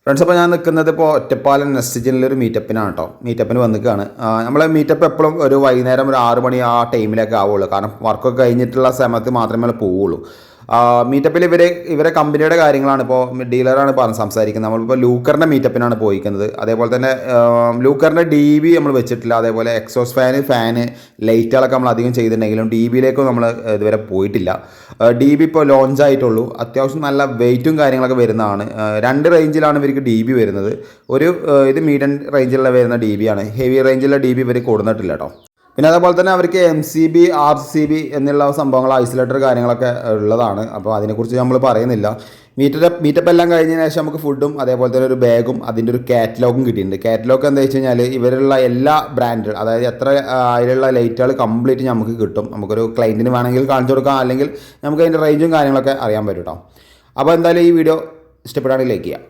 Friends, അപ്പോൾ ഞാൻ നിൽക്കുന്നത് ഇപ്പോൾ ഒറ്റപ്പാലം നെസ്റ്റിജിനിലൊരു മീറ്റപ്പിനാണ് കേട്ടോ. മീറ്റപ്പിന് വന്നിക്കുകയാണ്. നമ്മളെ മീറ്റപ്പ് എപ്പോഴും ഒരു വൈകുന്നേരം ഒരു 6 മണി ആ ടൈമിലൊക്കെ ആവുള്ളൂ. കാരണം വർക്കൊക്കെ കഴിഞ്ഞിട്ടുള്ള സമയത്ത് മാത്രമേ പോവുള്ളൂ. മീറ്റപ്പിൽ ഇവരെ കമ്പനിയുടെ കാര്യങ്ങളാണ് ഇപ്പോൾ ഡീലറാണ് സംസാരിക്കുന്നത്. നമ്മളിപ്പോൾ ലൂക്കറിൻ്റെ മീറ്റപ്പിനാണ് പോയിരിക്കുന്നത്. അതേപോലെ തന്നെ ലൂക്കറിൻ്റെ DB നമ്മൾ വെച്ചിട്ടില്ല. അതേപോലെ എക്സോസ് ഫാന് ലൈറ്റുകളൊക്കെ നമ്മൾ അധികം ചെയ്തിട്ടുണ്ടെങ്കിലും DBയിലേക്കും നമ്മൾ ഇതുവരെ പോയിട്ടില്ല. DB ഇപ്പോൾ ലോഞ്ച് ആയിട്ടുള്ളൂ. അത്യാവശ്യം നല്ല വെയിറ്റും കാര്യങ്ങളൊക്കെ വരുന്നതാണ്. 2 റേഞ്ചിലാണ് ഇവർക്ക് DB വരുന്നത്. ഇത് മീഡിയം റേഞ്ചിലുള്ള വരുന്ന DB ആണ്. ഹെവി റേഞ്ചിലുള്ള DB ഇവർ കൊടുത്തിട്ടില്ല കേട്ടോ. പിന്നെ അതേപോലെ തന്നെ അവർക്ക് MCB RCB എന്നുള്ള സംഭവങ്ങൾ ഐസൊലേറ്റർ കാര്യങ്ങളൊക്കെ ഉള്ളതാണ്. അപ്പോൾ അതിനെക്കുറിച്ച് നമ്മൾ പറയുന്നില്ല. മീറ്റപ്പ് എല്ലാം കഴിഞ്ഞതിന് ശേഷം നമുക്ക് ഫുഡും അതേപോലെ തന്നെ ഒരു ബാഗും അതിൻ്റെ ഒരു കാറ്റലോഗും കിട്ടിയിട്ടുണ്ട്. കാറ്റലോഗ് എന്താ വെച്ച് കഴിഞ്ഞാൽ ഇവരുള്ള എല്ലാ ബ്രാൻഡ്, അതായത് എത്ര അതിലുള്ള ലൈറ്റുകൾ കംപ്ലീറ്റ് നമുക്ക് കിട്ടും. നമുക്കൊരു ക്ലയൻറ്റിന് വേണമെങ്കിൽ കാണിച്ചു കൊടുക്കാം, അല്ലെങ്കിൽ നമുക്ക് അതിൻ്റെ റേഞ്ചും കാര്യങ്ങളൊക്കെ അറിയാൻ പറ്റും കേട്ടോ. അപ്പോൾ എന്തായാലും ഈ വീഡിയോ ഇഷ്ടപ്പെടുകയാണെങ്കിൽ ലൈക്ക് ചെയ്യാം.